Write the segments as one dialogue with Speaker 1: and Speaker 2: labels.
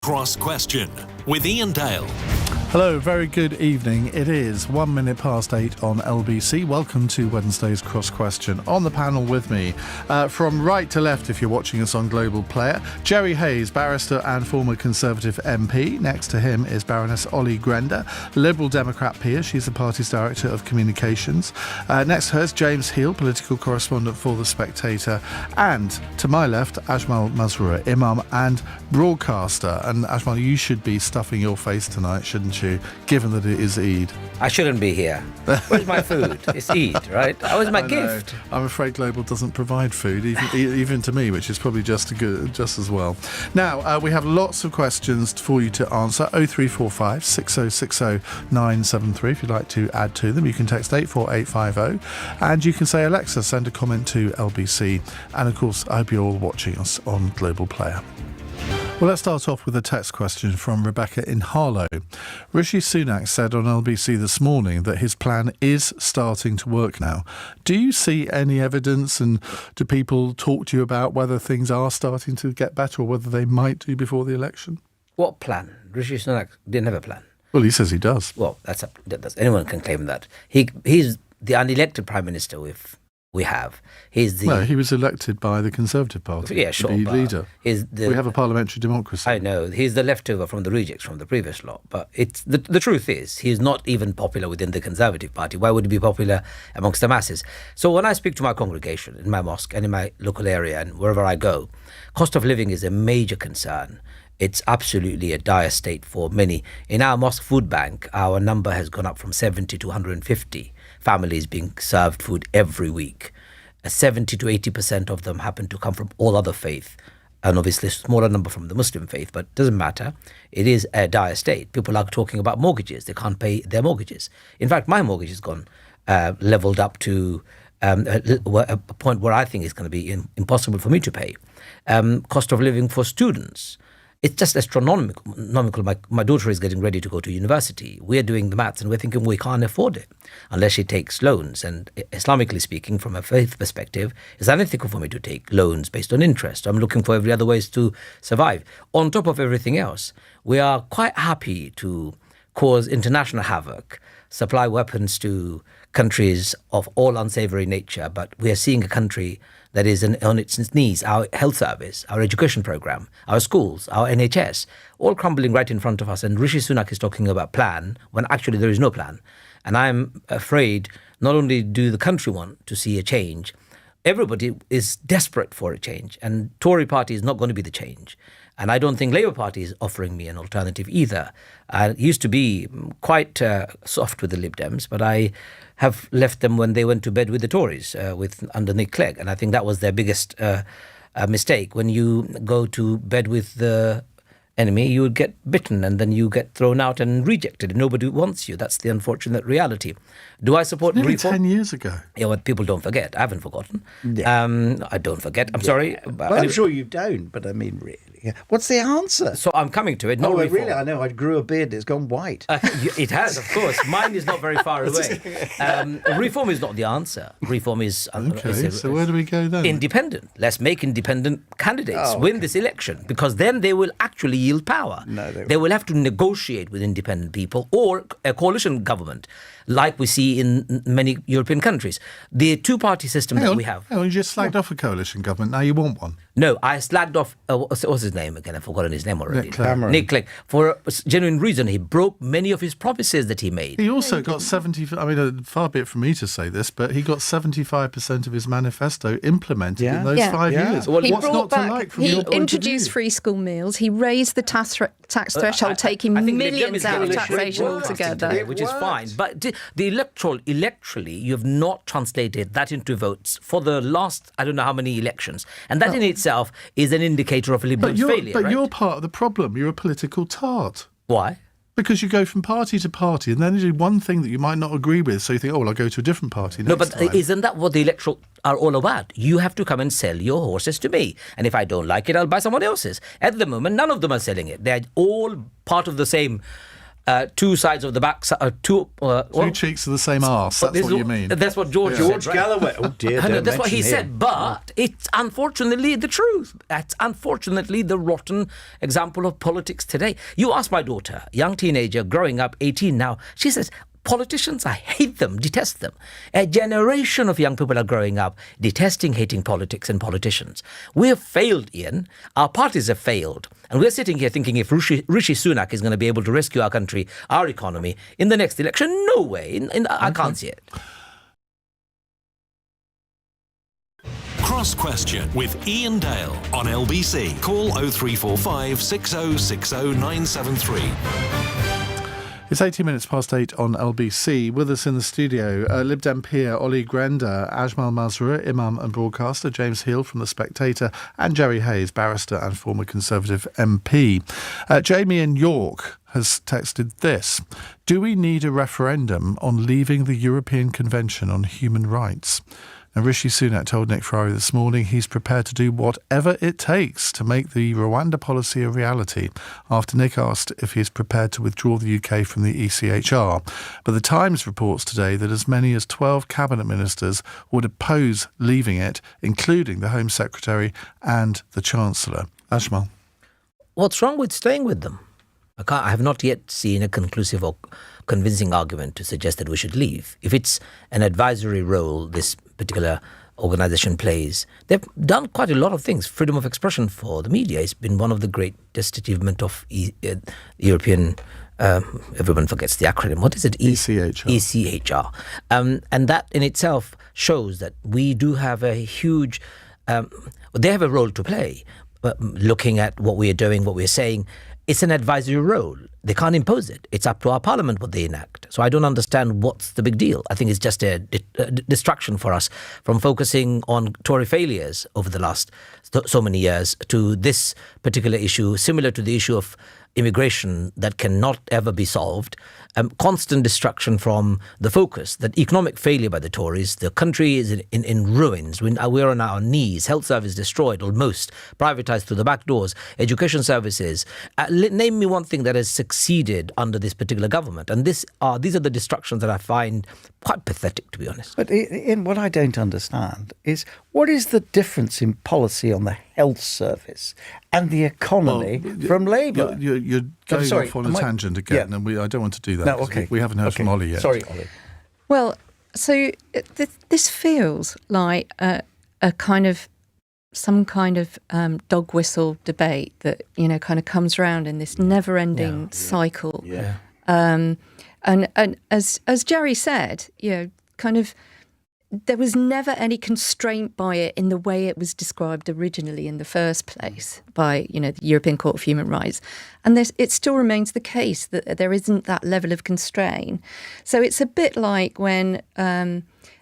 Speaker 1: Cross Question with Iain Dale.
Speaker 2: Hello, very good evening. It is 1 minute past 8 on LBC. Welcome to Wednesday's Cross Question. On the panel with me, from right to left if you're watching us on Global Player, Jerry Hayes, barrister and former Conservative MP. Next to him is Baroness Ollie Grender, Liberal Democrat peer. She's the party's Director of Communications. Next to her is James Heal, political correspondent for The Spectator. And to my left, Ajmal Masroor, Imam and broadcaster. And Ajmal, you should be stuffing your face tonight, shouldn't you? Given that it is Eid.
Speaker 3: I shouldn't be here. Where's my food? It's Eid, right? That was my gift.
Speaker 2: I'm afraid Global doesn't provide food, even to me, which is probably just as well. Now, we have lots of questions for you to answer. 0345 6060 973 if you'd like to add to them. You can text 84850 and you can say, Alexa, send a comment to LBC. And of course, I hope you're all watching us on Global Player. Well, let's start off with a text question from Rebecca in Harlow. Rishi Sunak said on LBC this morning that his plan is starting to work now. Do you see any evidence, and do people talk to you about whether things are starting to get better or whether they might do before the election?
Speaker 3: What plan? Rishi Sunak didn't have a plan.
Speaker 2: Well, he says he does.
Speaker 3: Well, that's anyone can claim that. He's the unelected Prime Minister we have. He
Speaker 2: was elected by the Conservative Party to be leader. We have a parliamentary democracy.
Speaker 3: I know. He's the leftover from the rejects from the previous lot. But it's the truth is, he's not even popular within the Conservative Party. Why would he be popular amongst the masses? So when I speak to my congregation, in my mosque and in my local area and wherever I go, cost of living is a major concern. It's absolutely a dire state for many. In our mosque food bank, our number has gone up from 70 to 150 families being served food every week. 70 to 80% of them happen to come from all other faith, and obviously a smaller number from the Muslim faith, but it doesn't matter. It is a dire state. People are talking about mortgages. They can't pay their mortgages. In fact, my mortgage has gone leveled up to a point where I think it's going to be impossible for me to pay. Cost of living for students. It's just astronomical. My daughter is getting ready to go to university. We're doing the maths and we're thinking we can't afford it unless she takes loans. And Islamically speaking, from a faith perspective, it's unethical for me to take loans based on interest. I'm looking for every other ways to survive. On top of everything else, we are quite happy to cause international havoc, supply weapons to countries of all unsavory nature, but we are seeing a country that is on its knees. Our health service, our education program, our schools, our NHS, all crumbling right in front of us. And Rishi Sunak is talking about plan when actually there is no plan. And I'm afraid not only do the country want to see a change, everybody is desperate for a change. And Tory party is not going to be the change. And I don't think Labour Party is offering me an alternative either. I used to be quite soft with the Lib Dems, but I have left them when they went to bed with the Tories under Nick Clegg. And I think that was their biggest mistake. When you go to bed with the enemy, you would get bitten and then you get thrown out and rejected. Nobody wants you. That's the unfortunate reality. Do I support
Speaker 2: nearly
Speaker 3: reform?
Speaker 2: 10 years ago.
Speaker 3: Yeah, well, people don't forget. I haven't forgotten.
Speaker 4: Yeah.
Speaker 3: I don't forget. I'm sorry.
Speaker 4: Well, I'm sure you don't, but I mean, really. Yeah. What's the answer?
Speaker 3: So I'm coming to it. No reform.
Speaker 4: Really? I know. I grew a beard. It's gone white.
Speaker 3: It has, of course. Mine is not very far away. Reform is not the answer. Reform is...
Speaker 2: Okay, so where do we go then?
Speaker 3: Independent. Let's make independent candidates win this election, because then they will actually yield power.
Speaker 4: No,
Speaker 3: they will have to negotiate with independent people or a coalition government, like we see in many European countries. The two-party system that we have...
Speaker 2: You just slagged off a coalition government. Now you want one.
Speaker 3: No, I slagged off... what's his name again? I've forgotten his name already.
Speaker 2: Nick
Speaker 3: Clegg. For a genuine reason, he broke many of his promises that he made.
Speaker 2: He also got 70... I mean, far be it from me to say this, but he got 75% of his manifesto implemented in those 5 years.
Speaker 5: Well,
Speaker 2: what's not to like from your point of view?
Speaker 5: He introduced free school meals. He raised the tax threshold, taking millions out of taxation altogether.
Speaker 3: Which is fine. But electorally, you have not translated that into votes for the last, I don't know how many elections. And that in itself is an indicator of a Liberal failure.
Speaker 2: But you're part of the problem. You're a political tart.
Speaker 3: Why?
Speaker 2: Because you go from party to party and then you do one thing that you might not agree with, so you think, I'll go to a different party next time.
Speaker 3: Isn't that what the electoral are all about? You have to come and sell your horses to me. And if I don't like it, I'll buy someone else's. At the moment, none of them are selling it. They're all part of the same two sides of the back, two
Speaker 2: cheeks of the same arse. That's what you mean.
Speaker 3: That's what George said,
Speaker 4: Galloway. Oh dear,
Speaker 3: that's what he said. But it's unfortunately the truth. That's unfortunately the rotten example of politics today. You ask my daughter, young teenager, growing up, 18 now, she says, politicians, I hate them, detest them. A generation of young people are growing up detesting, hating politics and politicians. We have failed, Iain. Our parties have failed. And we're sitting here thinking if Rishi Sunak is going to be able to rescue our country, our economy, in the next election, no way. I can't see it.
Speaker 1: Cross Question with Iain Dale on LBC. Call 0345 6060 973.
Speaker 2: It's 18 minutes past 8 on LBC. With us in the studio, Lib Dem peer Ollie Grenda, Ajmal Masroor, Imam and broadcaster, James Heal from The Spectator, and Jerry Hayes, barrister and former Conservative MP. Jamie in York has texted this. Do we need a referendum on leaving the European Convention on Human Rights? Now, Rishi Sunak told Nick Ferrari this morning he's prepared to do whatever it takes to make the Rwanda policy a reality, after Nick asked if he's prepared to withdraw the UK from the ECHR. But the Times reports today that as many as 12 cabinet ministers would oppose leaving it, including the Home Secretary and the Chancellor. Ajmal.
Speaker 3: What's wrong with staying with them? I have not yet seen a conclusive or convincing argument to suggest that we should leave. If it's an advisory role this particular organisation plays, they've done quite a lot of things. Freedom of expression for the media has been one of the greatest achievements of European. Everyone forgets the acronym. What is it?
Speaker 2: ECHR.
Speaker 3: ECHR. And that in itself shows that we do have a huge. They have a role to play. Looking at what we are doing, what we are saying. It's an advisory role. They can't impose it. It's up to our parliament what they enact. So I don't understand what's the big deal. I think it's just a distraction for us from focusing on Tory failures over the last so many years to this particular issue, similar to the issue of immigration that cannot ever be solved. Constant distraction from the focus, that economic failure by the Tories, the country is in ruins, we're on our knees, health service destroyed almost, privatised through the back doors, education services. Name me one thing that has succeeded under this particular government. And these are the distractions that I find quite pathetic, to be honest.
Speaker 4: But in what I don't understand is what is the difference in policy on the health service and the economy from Labour?
Speaker 2: You're going off on a tangent again, and I don't want to do that.
Speaker 4: No, okay.
Speaker 2: We haven't heard from Ollie yet.
Speaker 4: Sorry, Ollie.
Speaker 5: Well, so this feels like some kind of dog whistle debate that kind of comes around in this never-ending cycle.
Speaker 4: Yeah.
Speaker 5: And as Jerry said, kind of there was never any constraint by it in the way it was described originally in the first place by the European Court of Human Rights, and it still remains the case that there isn't that level of constraint. So it's a bit like when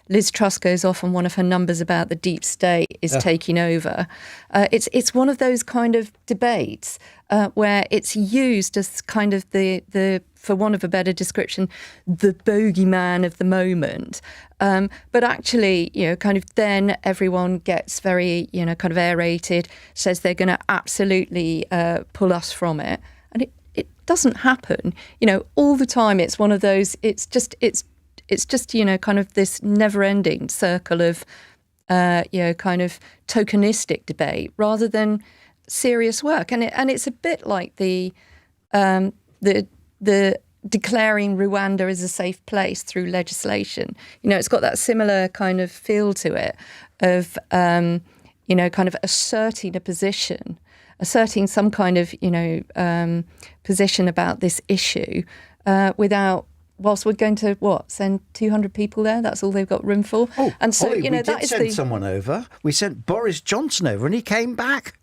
Speaker 5: Liz Truss goes off on one of her numbers about the deep state is taking over. It's one of those kind of debates where it's used as kind of the for want of a better description, the bogeyman of the moment. But actually, kind of then everyone gets very, kind of aerated, says they're going to absolutely pull us from it. And it doesn't happen. All the time it's one of those, it's just, kind of this never-ending circle of, kind of tokenistic debate rather than serious work. And it's a bit like the declaring Rwanda as a safe place through legislation. It's got that similar kind of feel to it of, kind of asserting a position, asserting some kind of, position about this issue whilst we're going to, send 200 people there? That's all they've got room for.
Speaker 4: Oh,
Speaker 5: and so,
Speaker 4: Ollie, we did send someone over. We sent Boris Johnson over and he came back.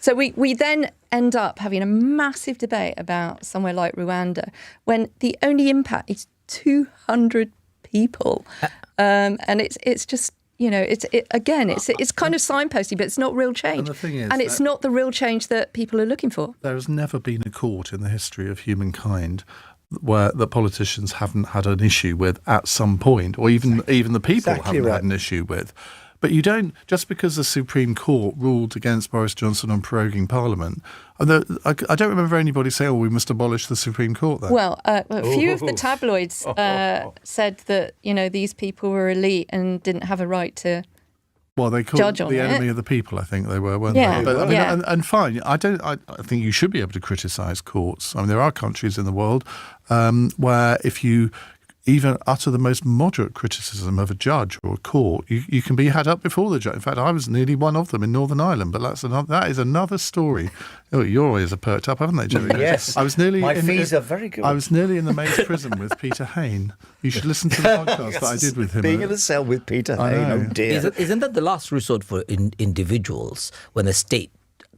Speaker 5: So we then end up having a massive debate about somewhere like Rwanda when the only impact is 200 people. And it's just, it's kind of signposting, but it's not real change.
Speaker 2: And the thing is,
Speaker 5: and it's not the real change that people are looking for.
Speaker 2: There has never been a court in the history of humankind where the politicians haven't had an issue with at some point, or even the people haven't had an issue with. But you don't, just because the Supreme Court ruled against Boris Johnson on proroguing Parliament, I don't remember anybody saying, we must abolish the Supreme Court then.
Speaker 5: Well, a few of the tabloids said that, these people were elite and didn't have a right to
Speaker 2: they called
Speaker 5: judge
Speaker 2: it
Speaker 5: on
Speaker 2: the
Speaker 5: it.
Speaker 2: enemy of the people, I think they were, weren't
Speaker 5: Yeah.
Speaker 2: they? But, I mean,
Speaker 5: Yeah.
Speaker 2: and fine, I think you should be able to criticise courts. I mean, there are countries in the world where if you even utter the most moderate criticism of a judge or a court, you can be had up before the judge. In fact, I was nearly one of them in Northern Ireland, but that is another story. Oh, your ears are perked up, haven't they, Jerry?
Speaker 4: Yes.
Speaker 2: I was nearly
Speaker 4: My fees are very good.
Speaker 2: I was nearly in the maze prison with Peter Hain. You should listen to the podcast that I did with him.
Speaker 4: Being in a cell with Peter
Speaker 2: I
Speaker 4: Hain,
Speaker 2: know.
Speaker 4: oh dear.
Speaker 3: Isn't that the last resort for individuals when the state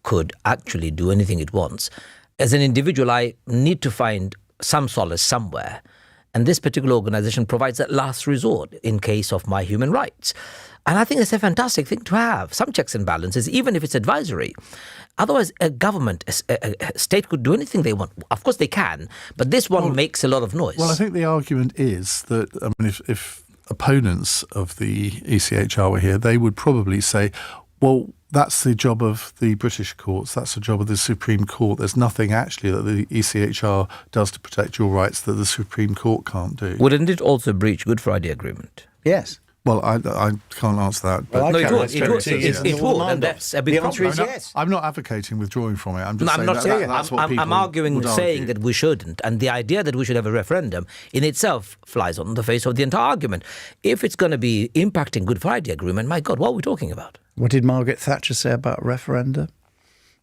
Speaker 3: could actually do anything it wants? As an individual, I need to find some solace somewhere. And this particular organization provides that last resort in case of my human rights. And I think it's a fantastic thing to have, some checks and balances, even if it's advisory. Otherwise, a government, a state could do anything they want. Of course they can, but this one makes a lot of noise.
Speaker 2: Well, I think the argument is that, if opponents of the ECHR were here, they would probably say, well, that's the job of the British courts, that's the job of the Supreme Court. There's nothing actually that the ECHR does to protect your rights that the Supreme Court can't do.
Speaker 3: Wouldn't it also breach Good Friday Agreement?
Speaker 4: Yes.
Speaker 2: Well, I can't answer that. But
Speaker 3: No, it
Speaker 4: can.
Speaker 3: would. It would. It would, and that's a big
Speaker 4: The answer
Speaker 3: problem.
Speaker 4: is yes.
Speaker 2: I'm not advocating withdrawing from it. I'm just
Speaker 3: No,
Speaker 2: saying
Speaker 3: I'm not
Speaker 2: that,
Speaker 3: saying.
Speaker 2: that's what people
Speaker 3: I'm arguing,
Speaker 2: would
Speaker 3: saying
Speaker 2: argue.
Speaker 3: that we shouldn't, and the idea that we should have a referendum in itself flies on the face of the entire argument. If it's going to be impacting Good Friday Agreement, my God, what are we talking about?
Speaker 4: What did Margaret Thatcher say about referenda?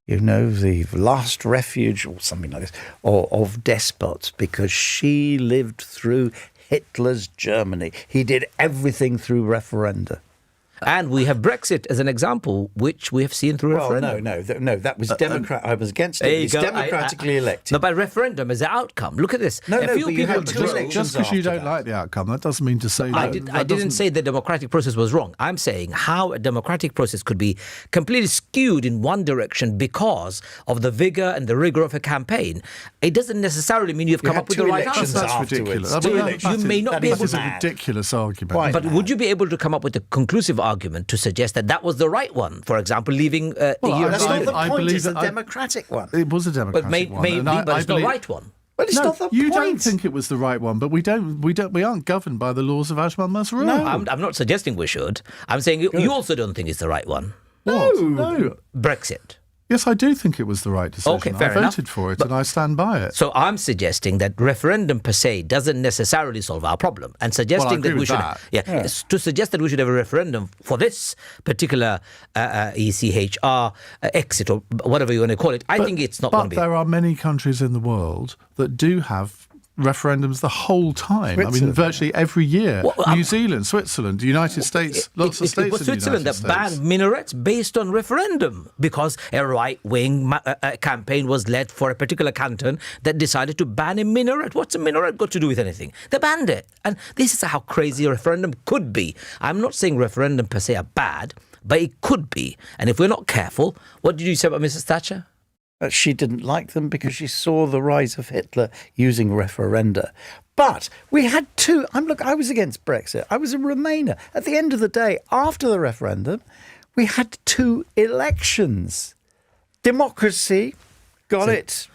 Speaker 4: The last refuge or something like this of despots, because she lived through Hitler's Germany. He did everything through referenda.
Speaker 3: And we have Brexit as an example, which we have seen through referendum.
Speaker 4: No, that was Democrat. I was against
Speaker 3: There
Speaker 4: it.
Speaker 3: you
Speaker 4: It's
Speaker 3: go.
Speaker 4: democratically elected.
Speaker 3: No, by referendum as the outcome. Look at this.
Speaker 4: No,
Speaker 3: a few
Speaker 4: but you
Speaker 3: people
Speaker 4: had two
Speaker 3: drove-
Speaker 4: elections
Speaker 2: Just because you
Speaker 4: after
Speaker 2: don't
Speaker 4: that.
Speaker 2: like the outcome, that doesn't mean to say
Speaker 3: I
Speaker 2: that.
Speaker 3: didn't
Speaker 2: doesn't-
Speaker 3: say the democratic process was wrong. I'm saying how a democratic process could be completely skewed in one direction because of the vigor and the rigor of a campaign. It doesn't necessarily mean you've come
Speaker 4: had
Speaker 3: up with
Speaker 4: two
Speaker 3: the right
Speaker 4: elections
Speaker 3: answer.
Speaker 2: That's
Speaker 4: afterwards.
Speaker 2: ridiculous.
Speaker 4: Two
Speaker 2: I mean,
Speaker 4: elections.
Speaker 3: You may not
Speaker 4: That
Speaker 3: be
Speaker 4: is
Speaker 3: able
Speaker 2: This is a
Speaker 4: mad.
Speaker 2: ridiculous argument.
Speaker 4: Quite.
Speaker 3: But would you be able to come up with a conclusive argument to suggest that was the right one? For example, leaving the
Speaker 2: Well,
Speaker 3: EU.
Speaker 4: That's not the
Speaker 2: I
Speaker 4: point.
Speaker 2: believe
Speaker 4: It's a
Speaker 2: that
Speaker 4: democratic one.
Speaker 2: It was a democratic
Speaker 3: But
Speaker 2: one.
Speaker 3: maybe,
Speaker 2: and
Speaker 3: but
Speaker 2: I
Speaker 3: it's the
Speaker 2: believe-
Speaker 3: right one.
Speaker 4: But it's
Speaker 2: No,
Speaker 4: not the
Speaker 2: you
Speaker 4: point.
Speaker 2: don't think it was the right one, but we aren't governed by the laws of Ajmal Masroor.
Speaker 4: No.
Speaker 3: I'm not suggesting we should. I'm saying you also don't think it's the right one.
Speaker 2: No.
Speaker 3: Brexit.
Speaker 2: Yes, I do think it was the right decision.
Speaker 3: Okay,
Speaker 2: I
Speaker 3: fair enough.
Speaker 2: voted for it and I stand by it.
Speaker 3: So I'm suggesting that referendum per se doesn't necessarily solve our problem, and suggesting
Speaker 2: agree
Speaker 3: that we
Speaker 2: with
Speaker 3: should,
Speaker 2: that.
Speaker 3: to suggest that we should have a referendum for this particular ECHR exit or whatever you want to call it. I think it's not going
Speaker 2: But
Speaker 3: to be.
Speaker 2: there are many countries in the world that do have referendums the whole time. I mean,
Speaker 4: Switzerland.
Speaker 2: virtually every year.
Speaker 3: Well,
Speaker 2: New Zealand, Switzerland, the United States, lots of states
Speaker 3: It was
Speaker 2: in the
Speaker 3: Switzerland
Speaker 2: United
Speaker 3: that
Speaker 2: States.
Speaker 3: banned minarets based on referendum because a right-wing campaign was led for a particular canton that decided to ban a minaret. What's a minaret got to do with anything? They banned it. And this is how crazy a referendum could be. I'm not saying referendum per se are bad, but it could be. And if we're not careful, what did you say about Mrs. Thatcher?
Speaker 4: She didn't like them because she saw the rise of Hitler using referenda. But we had two. I was against Brexit. I was a Remainer. At the end of the day, after the referendum, we had two elections. Democracy got it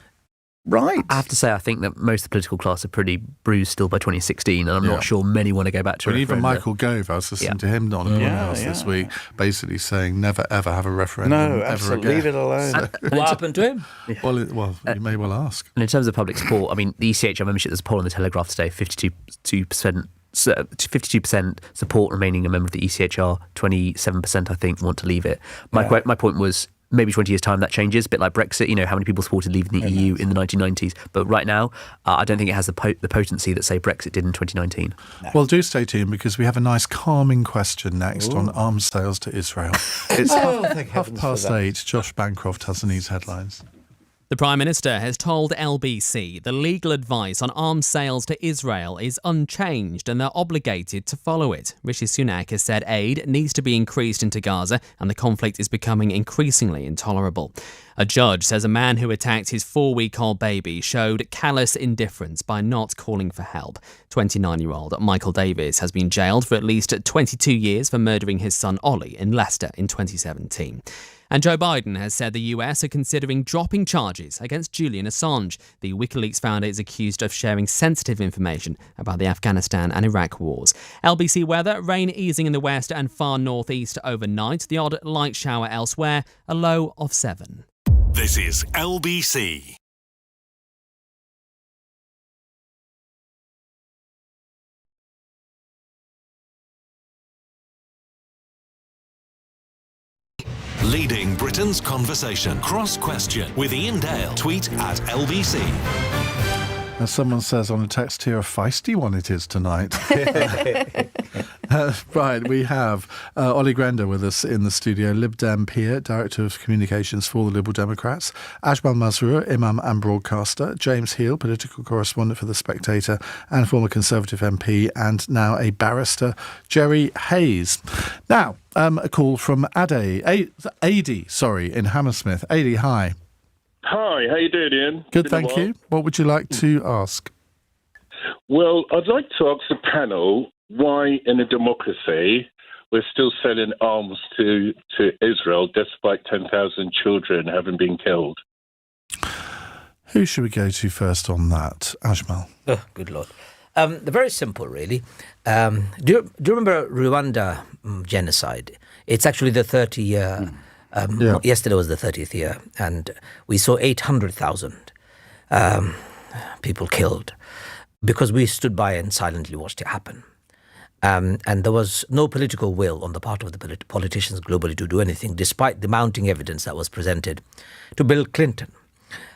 Speaker 4: right.
Speaker 6: I have to say, I think that most of the political class are pretty bruised still by 2016, and I'm not sure many want to go back to
Speaker 2: But
Speaker 6: a
Speaker 2: even
Speaker 6: referendum.
Speaker 2: Michael Gove, I was listening
Speaker 6: Yeah.
Speaker 2: to him on a podcast
Speaker 4: Yeah,
Speaker 2: this
Speaker 4: yeah.
Speaker 2: week, basically saying never ever have a referendum
Speaker 4: No,
Speaker 2: ever
Speaker 4: absolutely.
Speaker 2: again.
Speaker 4: Leave it alone.
Speaker 3: What happened to him?
Speaker 2: Well, you may well ask.
Speaker 6: And in terms of public support, I mean, the ECHR membership, there's a poll in the Telegraph today, 52% support remaining a member of the ECHR, 27% I think want to leave it. My point was, maybe 20 years' time that changes, a bit like Brexit, how many people supported leaving the EU in the 1990s. But right now, I don't think it has the potency that, say, Brexit did in 2019.
Speaker 2: Well, do stay tuned because we have a nice calming question next on arms sales to Israel. It's
Speaker 4: thank
Speaker 2: half
Speaker 4: heavens
Speaker 2: past
Speaker 4: for that.
Speaker 2: 8. Josh Bancroft has the news headlines.
Speaker 7: The Prime Minister has told LBC the legal advice on arms sales to Israel is unchanged and they're obligated to follow it. Rishi Sunak has said aid needs to be increased into Gaza and the conflict is becoming increasingly intolerable. A judge says a man who attacked his 4-week-old baby showed callous indifference by not calling for help. 29-year-old Michael Davis has been jailed for at least 22 years for murdering his son Ollie in Leicester in 2017. And Joe Biden has said the US are considering dropping charges against Julian Assange. The WikiLeaks founder is accused of sharing sensitive information about the Afghanistan and Iraq wars. LBC weather, rain easing in the west and far northeast overnight. The odd light shower elsewhere, a low of 7.
Speaker 1: This is LBC. Leading Britain's conversation. Cross Question with Iain Dale. Tweet at LBC.
Speaker 2: As someone says on a text here, a feisty one it is tonight. Right, we have Ollie Grender with us in the studio, Lib Dem peer, Director of Communications for the Liberal Democrats, Ajmal Masroor, Imam and broadcaster, James Heal, political correspondent for The Spectator and former Conservative MP, and now a barrister, Jerry Hayes. Now, a call from Adi, in Hammersmith. Adi, hi.
Speaker 8: Hi, how you doing, Ian?
Speaker 2: Good, thank you. What would you like to ask?
Speaker 8: Well, I'd like to ask the panel why, in a democracy, we're still selling arms to Israel despite 10,000 children having been killed.
Speaker 2: Who should we go to first on that? Ajmal.
Speaker 3: Oh, good Lord. They're very simple, really. Do you remember Rwanda genocide? It's actually the 30-year... Yesterday was the 30th year, and we saw 800,000 people killed because we stood by and silently watched it happen. And there was no political will on the part of the politicians globally to do anything, despite the mounting evidence that was presented to Bill Clinton.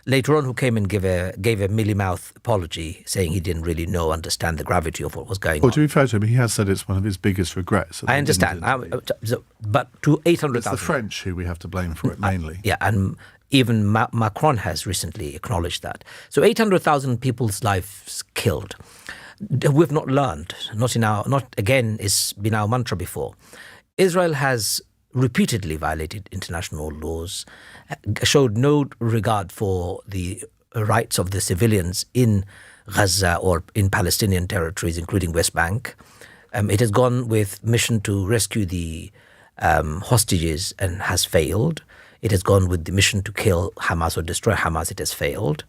Speaker 3: Later on, who came and gave a mealy-mouth apology, saying he didn't really understand the gravity of what was going on.
Speaker 2: Well, to be fair to him, he has said it's one of his biggest regrets.
Speaker 3: I understand, but to 800,000...
Speaker 2: It's the French who we have to blame for it, mainly.
Speaker 3: And even Macron has recently acknowledged that. So 800,000 people's lives killed. We've not learned, it's been our mantra before. Israel has repeatedly violated international laws, showed no regard for the rights of the civilians in Gaza or in Palestinian territories, including West Bank. It has gone with mission to rescue the hostages and has failed. It has gone with the mission to kill Hamas or destroy Hamas. It has failed.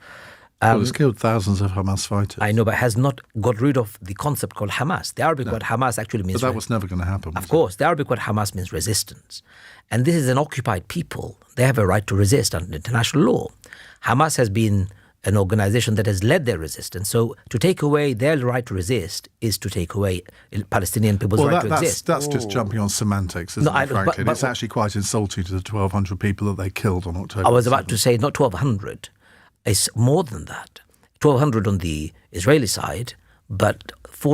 Speaker 2: It's killed thousands of Hamas fighters.
Speaker 3: I know, but has not got rid of the concept called Hamas. The Arabic word Hamas actually means...
Speaker 2: But that was never going to happen.
Speaker 3: Of course, the Arabic word Hamas means resistance. And this is an occupied people. They have a right to resist under international law. Hamas has been an organization that has led their resistance. So to take away their right to resist is to take away Palestinian people's right to exist.
Speaker 2: That's just jumping on semantics, isn't it, frankly? It's actually quite insulting to the 1,200 people that they killed on October 7th.
Speaker 3: I was about to say not 1,200. It's more than that. 1,200 on the Israeli side, but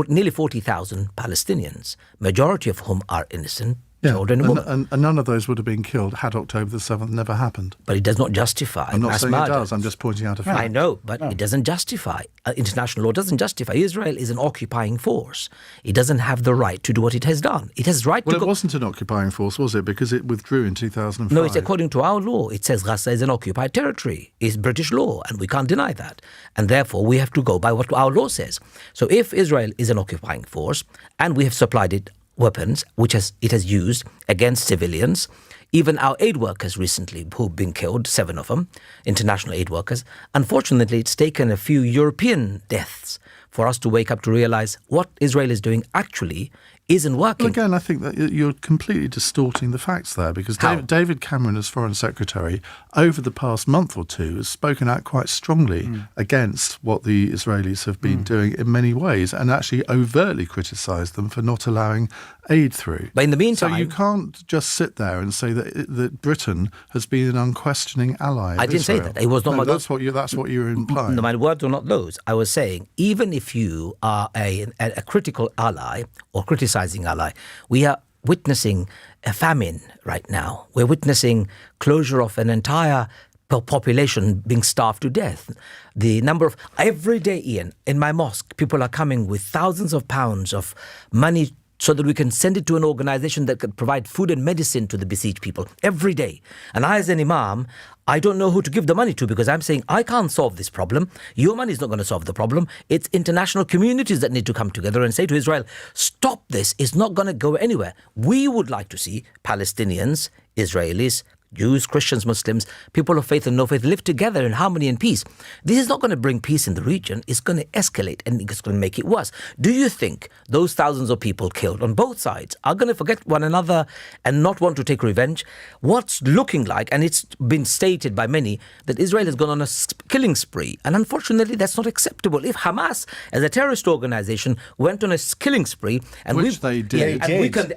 Speaker 3: nearly 40,000 Palestinians, majority of whom are innocent children and women.
Speaker 2: And none of those would have been killed had October the 7th never happened.
Speaker 3: But it does not justify
Speaker 2: I'm not
Speaker 3: mass
Speaker 2: saying
Speaker 3: murder.
Speaker 2: it does, I'm just pointing out a fact.
Speaker 3: I know, but it doesn't justify. International law doesn't justify. Israel is an occupying force. It doesn't have the right to do what it has done. It has right to go...
Speaker 2: Well, it wasn't an occupying force, was it? Because it withdrew in 2005.
Speaker 3: No, it's according to our law. It says Gaza is an occupied territory. It's British law, and we can't deny that. And therefore, we have to go by what our law says. So if Israel is an occupying force, and we have supplied it weapons, which it has used against civilians, even our aid workers recently who've been killed, 7 of them, international aid workers. Unfortunately, it's taken a few European deaths for us to wake up to realize what Israel is doing actually isn't working.
Speaker 2: Well, again, I think that you're completely distorting the facts there, because David Cameron, as Foreign Secretary, over the past month or two, has spoken out quite strongly against what the Israelis have been doing in many ways, and actually overtly criticised them for not allowing aid through.
Speaker 3: But in the meantime...
Speaker 2: So you can't just sit there and say that Britain has been an unquestioning ally of
Speaker 3: I didn't
Speaker 2: Israel.
Speaker 3: say that. It was not
Speaker 2: that's what you're implying.
Speaker 3: No, my words are not those. I was saying, even if you are a critical ally or criticizing ally, we are witnessing a famine right now. We're witnessing closure of an entire population being starved to death. The number of every day, Ian, in my mosque, people are coming with thousands of pounds of money so that we can send it to an organization that can provide food and medicine to the besieged people every day. And I, as an imam, I don't know who to give the money to, because I'm saying I can't solve this problem. Your money is not going to solve the problem. It's international communities that need to come together and say to Israel, stop this. It's not going to go anywhere. We would like to see Palestinians, Israelis, Jews, Christians, Muslims, people of faith and no faith live together in harmony and peace. This is not going to bring peace in the region. It's going to escalate and it's going to make it worse. Do you think those thousands of people killed on both sides are going to forget one another and not want to take revenge? What's looking like, and it's been stated by many, that Israel has gone on a killing spree. And unfortunately, that's not acceptable. If Hamas, as a terrorist organization, went on a killing spree, and
Speaker 2: Which they did.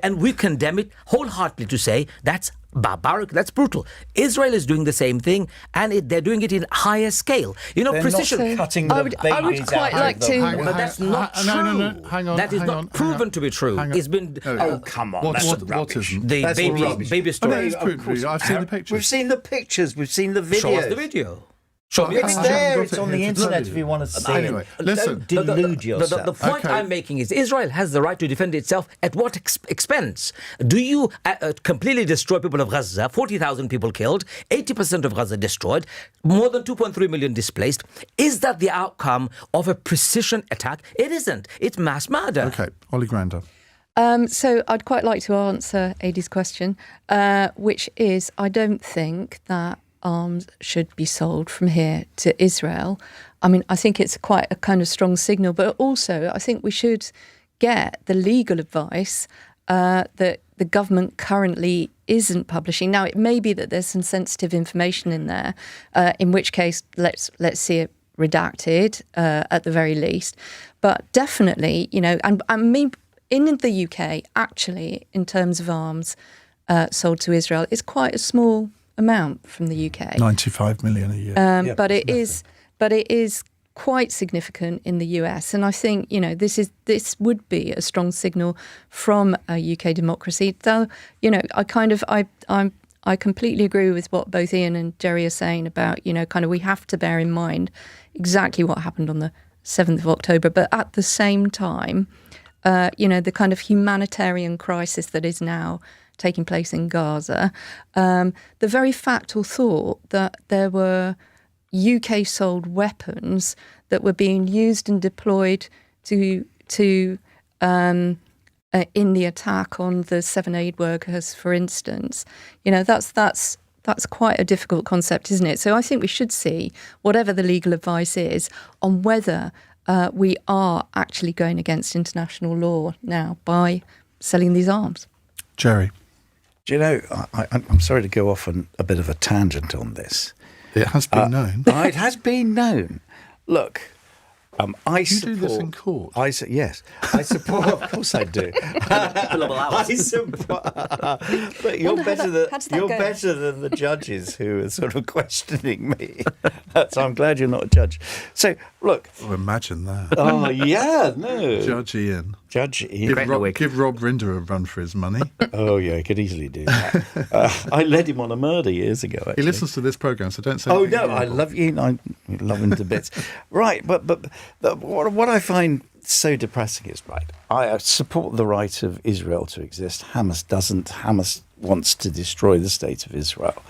Speaker 3: and we condemn it wholeheartedly to say that's barbaric, that's brutal. Israel is doing the same thing, and they're doing it in higher scale. You know,
Speaker 4: They're
Speaker 3: precision.
Speaker 4: not cutting the
Speaker 5: I would quite like to.
Speaker 3: But that's not true.
Speaker 2: No, hang on.
Speaker 3: That is
Speaker 2: hang
Speaker 3: not
Speaker 2: on,
Speaker 3: proven to be true.
Speaker 2: hang on.
Speaker 3: It's been
Speaker 4: Oh, come on.
Speaker 2: What
Speaker 4: That's
Speaker 2: isn't?
Speaker 3: the
Speaker 4: That's all rubbish.
Speaker 3: baby
Speaker 2: Oh, no,
Speaker 3: story.
Speaker 2: it's proven. I've seen the pictures.
Speaker 4: We've seen the pictures. We've seen the videos.
Speaker 3: Show us the video. Show me
Speaker 4: It's
Speaker 3: the
Speaker 4: there.
Speaker 2: got
Speaker 4: It's
Speaker 2: it
Speaker 4: on
Speaker 2: here
Speaker 4: the
Speaker 2: to
Speaker 4: internet
Speaker 2: tell
Speaker 4: if you want to see
Speaker 2: Anyway,
Speaker 4: it.
Speaker 2: listen.
Speaker 4: Don't delude yourself.
Speaker 3: The point
Speaker 2: Okay.
Speaker 3: I'm making is Israel has the right to defend itself at what expense? Do you completely destroy people of Gaza, 40,000 people killed, 80% of Gaza destroyed, more than 2.3 million displaced? Is that the outcome of a precision attack? It isn't. It's mass murder.
Speaker 2: Okay, Ollie Grander.
Speaker 5: So I'd quite like to answer Adi's question, which is I don't think that arms should be sold from here to Israel. I mean, I think it's quite a kind of strong signal, but also I think we should get the legal advice that the government currently isn't publishing. Now, it may be that there's some sensitive information in there, in which case let's see it redacted at the very least. But definitely, you know, and I mean, in the UK, actually, in terms of arms sold to Israel, it's quite a small amount from the UK.
Speaker 2: 95 million a year.
Speaker 5: But it is quite significant in the US, and I think, you know, this would be a strong signal from a UK democracy. Though, you know, I completely agree with what both Ian and Jerry are saying about, you know, kind of we have to bear in mind exactly what happened on the 7th of October, but at the same time, you know, the kind of humanitarian crisis that is now taking place in Gaza, the very fact or thought that there were UK-sold weapons that were being used and deployed to in the attack on the 7 aid workers, for instance, you know, that's quite a difficult concept, isn't it? So I think we should see whatever the legal advice is on whether we are actually going against international law now by selling these arms.
Speaker 2: Jerry.
Speaker 4: Do you know, I'm sorry to go off on a bit of a tangent on this.
Speaker 2: It has been known.
Speaker 4: It has been known. Look, I support...
Speaker 2: You do this in court?
Speaker 4: Yes. I support... Of course I do. I support... But you're better than the judges who are sort of questioning me. So I'm glad you're not a judge. So, look...
Speaker 2: Oh, imagine that.
Speaker 4: Oh, yeah, no.
Speaker 2: Judge Ian.
Speaker 4: Give
Speaker 2: Rob Rinder a run for his money.
Speaker 4: Oh, yeah, he could easily do that. I led him on a murder years ago, actually.
Speaker 2: He listens to this programme, so don't say
Speaker 4: Oh,
Speaker 2: anything
Speaker 4: no, I love you. I love him to bits. Right, but what I find so depressing is, right, I support the right of Israel to exist. Hamas doesn't. Hamas wants to destroy the state of Israel.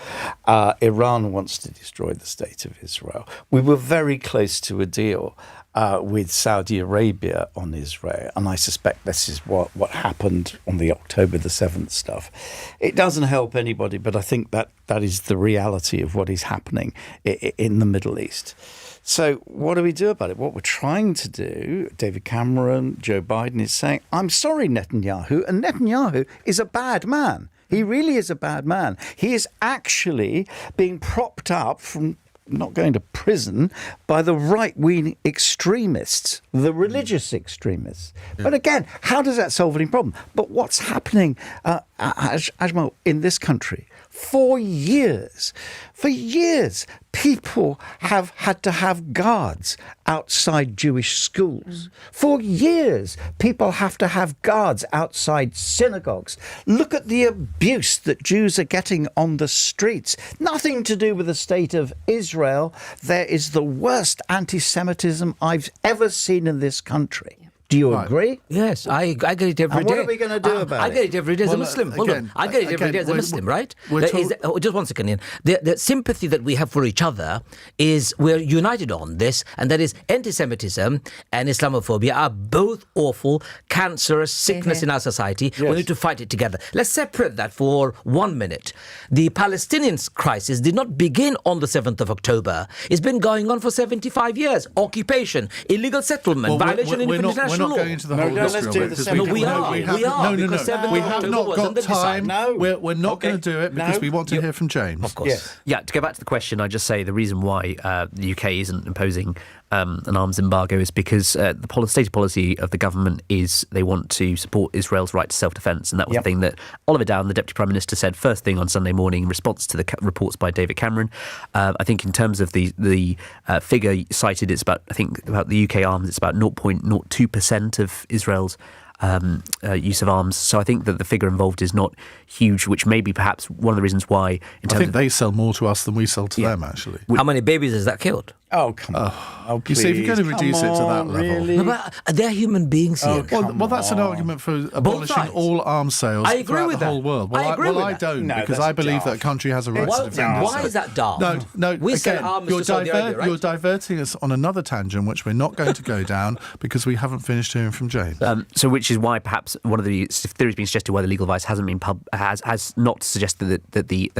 Speaker 4: Iran wants to destroy the state of Israel. We were very close to a deal with Saudi Arabia on Israel, and I suspect this is what happened on the October the 7th stuff. It doesn't help anybody, but I think that is the reality of what is happening in the Middle East. So what do we do about it? What we're trying to do, David Cameron, Joe Biden is saying, I'm sorry, Netanyahu, and Netanyahu is a bad man. He really is a bad man. He is actually being propped up from not going to prison by the right-wing extremists, the religious extremists. Yeah. But again, how does that solve any problem? But what's happening, Ajmal, in this country, For years, people have had to have guards outside Jewish schools. For years, people have to have guards outside synagogues. Look at the abuse that Jews are getting on the streets. Nothing to do with the state of Israel. There is the worst anti-Semitism I've ever seen in this country. Do you agree?
Speaker 3: Yes, I get it every day.
Speaker 4: What are we going to do about it?
Speaker 3: I get it every day as a Muslim. Hold on. I get it every day as a Muslim, right? Just one second, Ian. The sympathy that we have for each other is we're united on this, and that is anti-Semitism and Islamophobia are both awful, cancerous sickness in our society. Yes. We need to fight it together. Let's separate that for 1 minute. The Palestinian crisis did not begin on the 7th of October. It's been going on for 75 years. Occupation, illegal settlement, violation of international
Speaker 2: We're not going into the whole history of it.
Speaker 3: We are. We have
Speaker 2: not got time. We're not going to do it because we want to hear from James.
Speaker 3: Of course.
Speaker 6: Yeah, to go back to the question, I just say the reason why the UK isn't imposing an arms embargo is because the stated policy of the government is they want to support Israel's right to self-defence, and that was the thing that Oliver Dowden, the Deputy Prime Minister, said first thing on Sunday morning in response to the reports by David Cameron. I think in terms of the figure cited, it's about the UK arms, it's about 0.02% of Israel's use of arms. So I think that the figure involved is not huge, which may be perhaps one of the reasons why.
Speaker 2: I think they sell more to us than we sell to them, actually.
Speaker 3: How many babies has that killed?
Speaker 4: Oh, come on.
Speaker 2: You see, if you're going to reduce it to that level.
Speaker 4: Really?
Speaker 3: No, but they're human beings here.
Speaker 2: Well, that's an argument for abolishing all arms sales throughout the whole world.
Speaker 3: I agree with that.
Speaker 2: I don't, because I believe that a country has a right to defend itself.
Speaker 3: Why is that daft?
Speaker 2: No,
Speaker 3: we sell arms to Saudi Arabia, right?
Speaker 2: You're diverting us on another tangent, which we're not going to go down because we haven't finished hearing from James.
Speaker 6: So, which is why perhaps one of the theories being suggested why the legal advice hasn't been has not suggested that the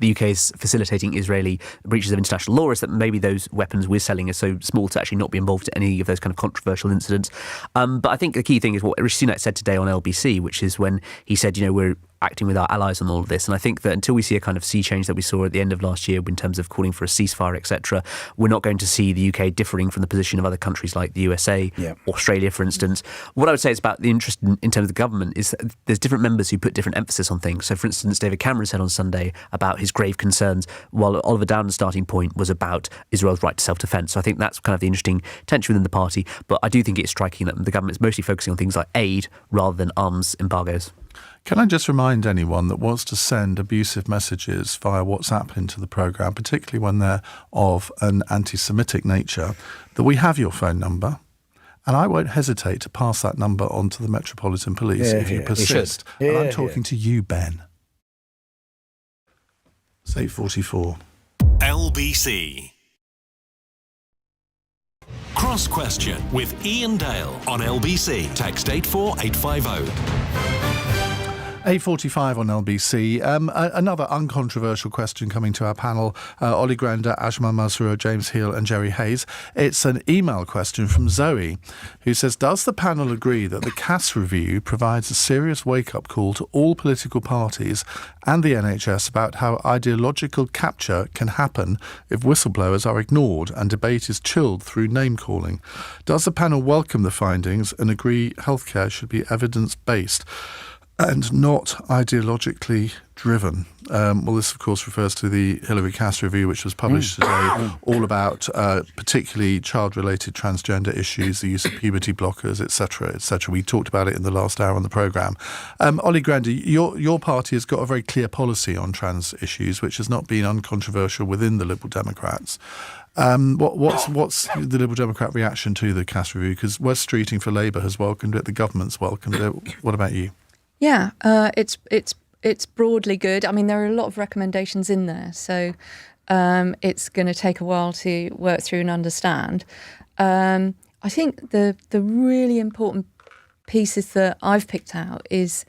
Speaker 6: UK is facilitating Israeli breaches of international law, is that maybe those weapons we're selling are so small to actually not be involved in any of those kind of controversial incidents. But I think the key thing is what Rishi Sunak said today on LBC, which is when he said, we're acting with our allies on all of this. And I think that until we see a kind of sea change that we saw at the end of last year in terms of calling for a ceasefire, etc., we're not going to see the UK differing from the position of other countries like the USA, Australia, for instance. What I would say is about the interest in terms of the government is that there's different members who put different emphasis on things. So, for instance, David Cameron said on Sunday about his grave concerns, while Oliver Dowden's starting point was about Israel's right to self-defence. So I think that's kind of the interesting tension within the party. But I do think it's striking that the government is mostly focusing on things like aid rather than arms embargoes.
Speaker 2: Can I just remind anyone that wants to send abusive messages via WhatsApp into the programme, particularly when they're of an anti-Semitic nature, that we have your phone number, and I won't hesitate to pass that number on to the Metropolitan Police if you persist. And I'm talking to you, Ben. It's 8:44.
Speaker 1: LBC. Cross Question with Iain Dale on LBC. Text 84850.
Speaker 2: 8:45 on LBC. Another uncontroversial question coming to our panel. Ollie Grander, Ajmal Masroor, James Heal and Jerry Hayes. It's an email question from Zoe, who says, does the panel agree that the Cass review provides a serious wake-up call to all political parties and the NHS about how ideological capture can happen if whistleblowers are ignored and debate is chilled through name-calling? Does the panel welcome the findings and agree healthcare should be evidence-based and not ideologically driven? Well, this, of course, refers to the Hilary Cass review, which was published today, all about particularly child-related transgender issues, the use of puberty blockers, etc., etc. We talked about it in the last hour on the programme. Ollie Grander, your party has got a very clear policy on trans issues, which has not been uncontroversial within the Liberal Democrats. What's the Liberal Democrat reaction to the Cass review? Because West Streeting for Labour has welcomed it, the government's welcomed it. What about you?
Speaker 5: Yeah, it's broadly good. I mean, there are a lot of recommendations in there, so it's going to take a while to work through and understand. I think the really important pieces that I've picked out is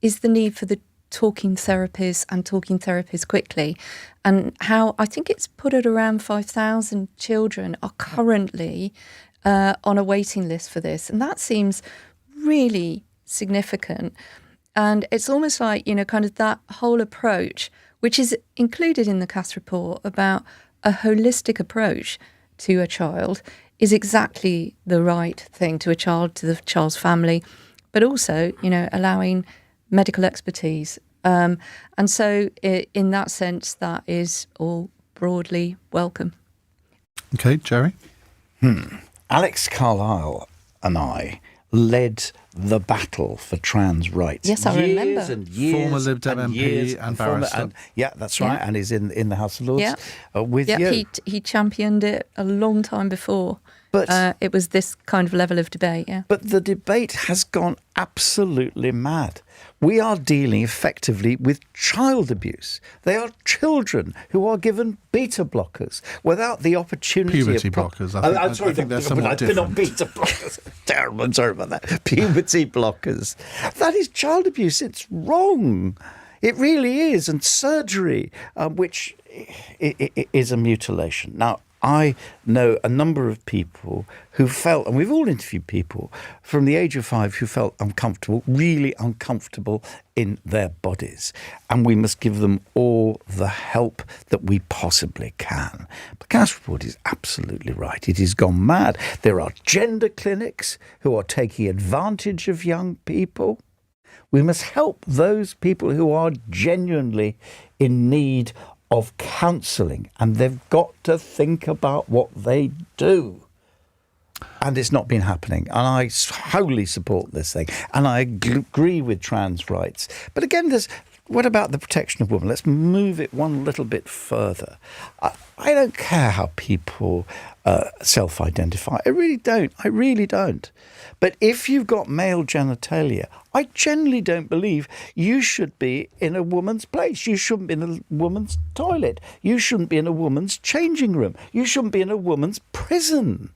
Speaker 5: the need for the talking therapies and talking therapies quickly, and how I think it's put at around 5,000 children are currently on a waiting list for this, and that seems really significant. And it's almost like, kind of that whole approach, which is included in the Cass report about a holistic approach to a child, is exactly the right thing to a child, to the child's family, but also, allowing medical expertise And so in that sense, that is all broadly welcome.
Speaker 2: Okay, Jerry?
Speaker 4: Alex Carlile and I led the battle for trans rights.
Speaker 5: Yes, I remember.
Speaker 4: Years and years.
Speaker 2: Former Lib Dem
Speaker 4: and
Speaker 2: MP
Speaker 4: years
Speaker 2: and
Speaker 4: former-
Speaker 2: barrister.
Speaker 4: yeah, that's right.
Speaker 5: Yeah.
Speaker 4: And he's in the House of Lords with
Speaker 5: Yeah,
Speaker 4: you.
Speaker 5: he championed it a long time before.
Speaker 4: But-
Speaker 5: it was this kind of level of debate, yeah.
Speaker 4: But the debate has gone absolutely mad. We are dealing effectively with child abuse. They are children who are given beta blockers without the opportunity
Speaker 2: Puberty
Speaker 4: of...
Speaker 2: blockers.
Speaker 4: I'm sorry,
Speaker 2: I think they're somewhat
Speaker 4: I've been on
Speaker 2: different.
Speaker 4: beta blockers. Terrible, I'm sorry about that. Puberty blockers. That is child abuse. It's wrong. It really is. And surgery, which is a mutilation. Now, I know a number of people who felt, and we've all interviewed people from the age of 5 who felt uncomfortable, really uncomfortable in their bodies. And we must give them all the help that we possibly can. But Cass Report is absolutely right. It has gone mad. There are gender clinics who are taking advantage of young people. We must help those people who are genuinely in need of counselling, and they've got to think about what they do. And it's not been happening. And I wholly support this thing. And I agree with trans rights. But again, what about the protection of women? Let's move it one little bit further. I don't care how people self-identify. I really don't. But if you've got male genitalia, I generally don't believe you should be in a woman's place. You shouldn't be in a woman's toilet. You shouldn't be in a woman's changing room. You shouldn't be in a woman's prison.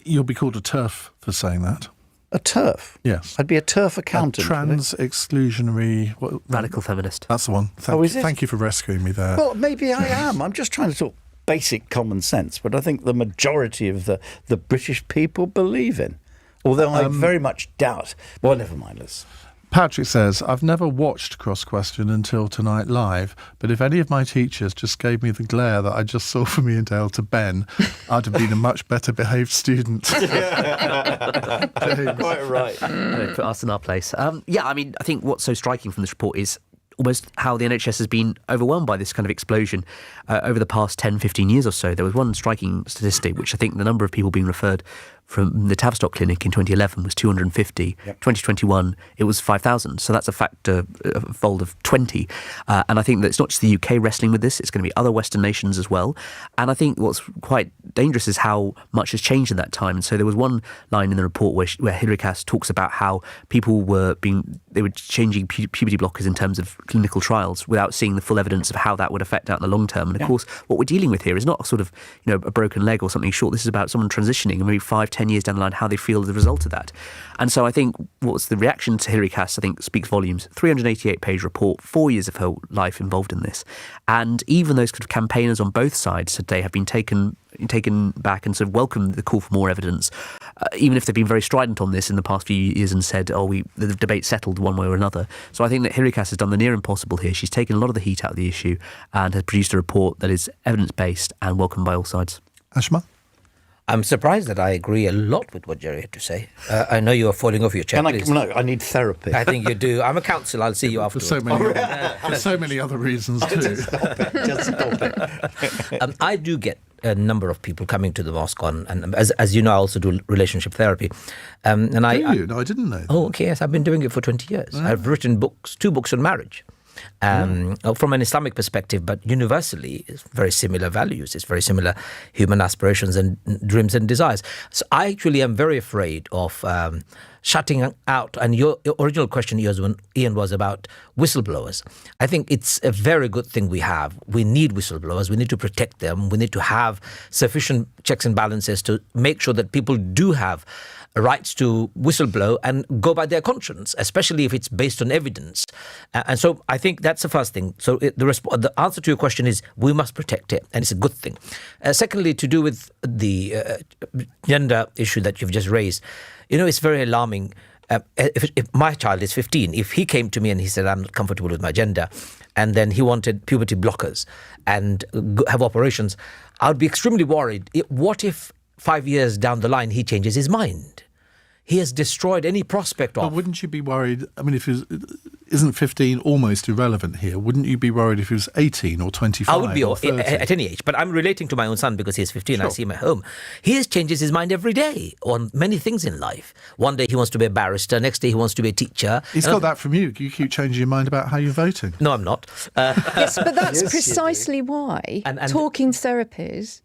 Speaker 2: You'll be called a TERF for saying that.
Speaker 4: A TERF?
Speaker 2: Yes.
Speaker 4: I'd be a TERF accountant.
Speaker 2: A trans exclusionary...
Speaker 6: Radical feminist.
Speaker 2: That's the one.
Speaker 4: Is it?
Speaker 2: Thank you for rescuing me there.
Speaker 4: Well, maybe I am. I'm just trying to talk basic common sense, but I think the majority of the British people believe in. Although I very much doubt. Well, never mind.
Speaker 2: Patrick says, I've never watched Cross Question until tonight live, but if any of my teachers just gave me the glare that I just saw from Iain Dale to Ben, I'd have been a much better behaved student.
Speaker 4: Quite right.
Speaker 6: Put us in our place. I think what's so striking from this report is almost how the NHS has been overwhelmed by this kind of explosion over the past 10, 15 years or so. There was one striking statistic, which I think the number of people being referred from the Tavistock Clinic in 2011 was 250. 2021, it was 5,000. So that's a factor, a fold of 20. And I think that it's not just the UK wrestling with this, it's going to be other Western nations as well. And I think what's quite dangerous is how much has changed in that time. And so there was one line in the report where Hilary Cass talks about how people were changing puberty blockers in terms of clinical trials without seeing the full evidence of how that would affect out in the long term. And of course, what we're dealing with here is not a sort of, a broken leg or something short. This is about someone transitioning and maybe 5-10 years down the line, how they feel as a result of that. And so I think what's the reaction to Hilary Cass, I think, speaks volumes. 388-page report, 4 years of her life involved in this. And even those kind of campaigners on both sides today have been taken back and sort of welcomed the call for more evidence, even if they've been very strident on this in the past few years and said, the debate settled one way or another. So I think that Hilary Cass has done the near impossible here. She's taken a lot of the heat out of the issue and has produced a report that is evidence-based and welcomed by all sides.
Speaker 2: Ashma?
Speaker 3: I'm surprised that I agree a lot with what Jerry had to say. I know you are falling off your checklist.
Speaker 4: I need therapy.
Speaker 3: I think you do. I'm a counsellor. I'll see you afterwards.
Speaker 2: For so many other reasons too.
Speaker 4: Just stop it.
Speaker 3: I do get a number of people coming to the mosque and as you know, I also do relationship therapy.
Speaker 2: Do you? No, I didn't know that.
Speaker 3: Oh, okay, yes. I've been doing it for 20 years. I've written 2 books on marriage. From an Islamic perspective, but universally, it's very similar values. It's very similar human aspirations and dreams and desires. So I actually am very afraid of shutting out. And your original question, Iain, was about whistleblowers. I think it's a very good thing we have. We need whistleblowers. We need to protect them. We need to have sufficient checks and balances to make sure that people do have rights to whistleblow and go by their conscience, especially if it's based on evidence. And so I think that's the first thing. So the answer to your question is we must protect it, and it's a good thing. Secondly, to do with the gender issue that you've just raised, it's very alarming. If my child is 15, if he came to me and he said, I'm not comfortable with my gender, and then he wanted puberty blockers and have operations, I would be extremely worried. What if 5 years down the line he changes his mind? he has destroyed any prospect
Speaker 2: But
Speaker 3: of.
Speaker 2: wouldn't you be worried? I mean, if he was, isn't 15 almost irrelevant here? Wouldn't you be worried if he was 18 or 25?
Speaker 3: I would be
Speaker 2: or 30?
Speaker 3: at any age, but I'm relating to my own son because he's 15. I
Speaker 2: Sure.
Speaker 3: see him at home. He changes his mind every day on many things in life. One day he wants to be a barrister. Next day he wants to be a teacher.
Speaker 2: He's got that from you. You keep changing your mind about how you're voting.
Speaker 3: No, I'm not.
Speaker 5: Yes, but that's
Speaker 4: Yes, you
Speaker 5: precisely why
Speaker 3: And-
Speaker 5: talking therapies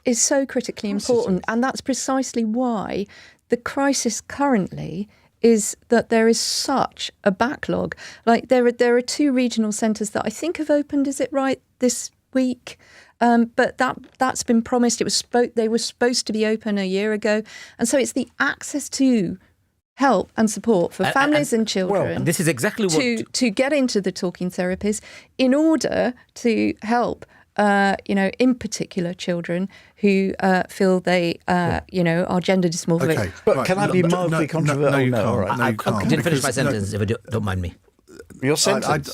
Speaker 5: is so critically important. And that's precisely why the crisis currently is that there is such a backlog. Like there are 2 regional centres that I think have opened, is it right, this week? But that's been promised. They were supposed to be open a year ago. And so it's the access to help and support for families and children.
Speaker 3: And this is exactly what...
Speaker 5: to get into the talking therapies in order to help, in particular children who feel they, are gender dysmorphic.
Speaker 2: Okay,
Speaker 4: But
Speaker 2: right.
Speaker 4: can I be mildly controversial?
Speaker 2: No, you can't.
Speaker 4: all right.
Speaker 2: No, you
Speaker 3: I
Speaker 2: can't.
Speaker 3: didn't finish my
Speaker 2: Because-
Speaker 3: sentence, if you don't mind me.
Speaker 4: Your sentence.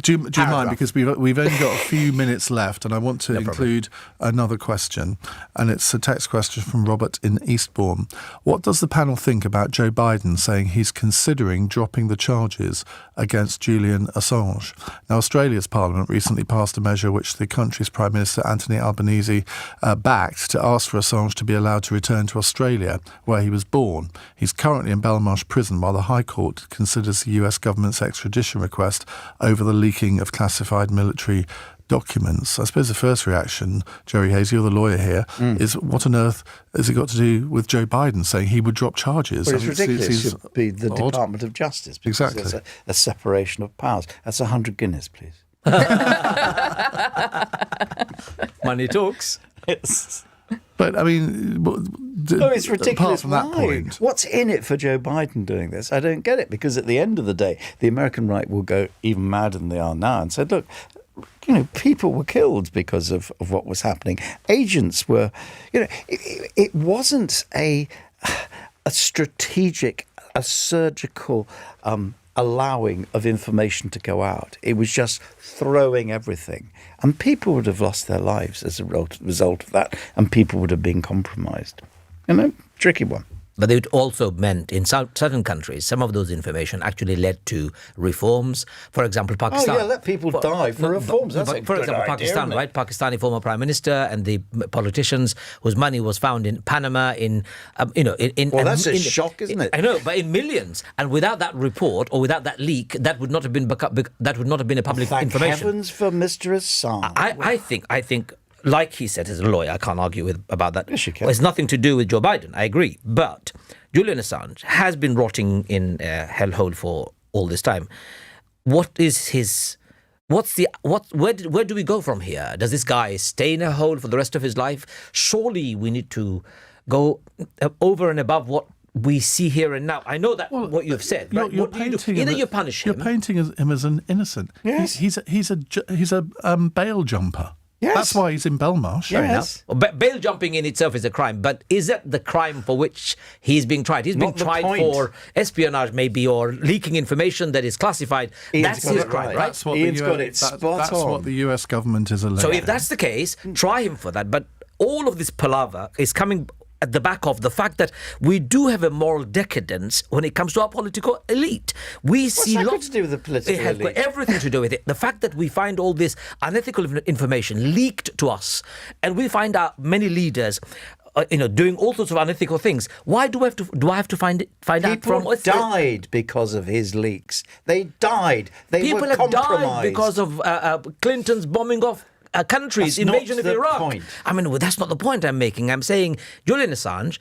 Speaker 2: Do you mind? Because we've only got a few minutes left, and I want to include another question, and it's a text question from Robert in Eastbourne. What does the panel think about Joe Biden saying he's considering dropping the charges against Julian Assange? Now, Australia's Parliament recently passed a measure which the country's Prime Minister Anthony Albanese backed to ask for Assange to be allowed to return to Australia, where he was born. He's currently in Belmarsh Prison while the High Court considers the US government's extradition request over the leaking of classified military documents. I suppose the first reaction, Jerry Hayes, you're the lawyer here, is what on earth has it got to do with Joe Biden saying he would drop charges?
Speaker 4: Well, it's
Speaker 2: I mean,
Speaker 4: ridiculous. It
Speaker 2: seems
Speaker 4: should be the
Speaker 2: odd.
Speaker 4: Department of Justice. Because
Speaker 2: Exactly.
Speaker 4: There's a separation of powers. That's 100 Guinness, please.
Speaker 3: Money talks.
Speaker 2: But, I mean...
Speaker 4: No, it's ridiculous.
Speaker 2: Apart from that
Speaker 4: Why?
Speaker 2: point...
Speaker 4: What's in it for Joe Biden doing this? I don't get it, because at the end of the day, the American right will go even madder than they are now and say, look, people were killed because of what was happening. Agents were, it wasn't a strategic, a surgical allowing of information to go out. It was just throwing everything. And people would have lost their lives as a result of that, and people would have been compromised. Tricky one.
Speaker 3: But it also meant in certain countries, some of those information actually led to reforms. For example, Pakistan.
Speaker 4: Oh, yeah, let people die for reforms. That's a
Speaker 3: For
Speaker 4: good
Speaker 3: example,
Speaker 4: idea,
Speaker 3: Pakistan,
Speaker 4: isn't it?
Speaker 3: right? Pakistani former prime minister and the politicians whose money was found in Panama
Speaker 4: Well, that's a shock, isn't it?
Speaker 3: I know, but in millions. And without that report or without that leak, that would not have been a public
Speaker 4: Thank
Speaker 3: information.
Speaker 4: heavens for Mr. Assange.
Speaker 3: I think, like he said as a lawyer, I can't argue about that.
Speaker 4: Yes, you can.
Speaker 3: It's nothing to do with Joe Biden. I agree. But Julian Assange has been rotting in a hellhole for all this time. Where do we go from here? Does this guy stay in a hole for the rest of his life? Surely we need to go over and above what we see here and now. I know that what you've said. Right?
Speaker 2: You're
Speaker 3: What do you do?
Speaker 2: painting
Speaker 3: Either
Speaker 2: him
Speaker 3: you punish him.
Speaker 2: You're painting him as an innocent.
Speaker 4: Yes.
Speaker 2: He's a bail jumper.
Speaker 4: Yes.
Speaker 2: That's why he's in Belmarsh.
Speaker 4: Fair
Speaker 3: Enough. Bail jumping in itself is a crime, but is that the crime for which he's being tried? He's being
Speaker 4: Not the
Speaker 3: tried
Speaker 4: point.
Speaker 3: for espionage, maybe, or leaking information that is classified.
Speaker 4: Ian's
Speaker 3: That's
Speaker 4: got
Speaker 3: his
Speaker 4: it
Speaker 3: crime,
Speaker 4: right.
Speaker 3: right?
Speaker 2: That's what
Speaker 4: Ian's
Speaker 2: the
Speaker 4: got it spot
Speaker 2: that's
Speaker 4: on.
Speaker 2: what the US government is alleging.
Speaker 3: So if that's the case, try him for that. But all of this palaver is coming at the back of the fact that we do have a moral decadence when it comes to our political elite. We see
Speaker 4: that got
Speaker 3: lots
Speaker 4: to do with the political
Speaker 3: It has got
Speaker 4: elite?
Speaker 3: everything to do with it. The fact that we find all this unethical information leaked to us, and we find out many leaders, doing all sorts of unethical things. Why do I have to find out from?
Speaker 4: People died because of his leaks. They died. They
Speaker 3: People
Speaker 4: were
Speaker 3: have
Speaker 4: compromised.
Speaker 3: died because of Clinton's bombing off countries,
Speaker 4: That's not
Speaker 3: invasion of
Speaker 4: the
Speaker 3: Iraq.
Speaker 4: point.
Speaker 3: I mean, that's not the point I'm making. I'm saying Julian Assange,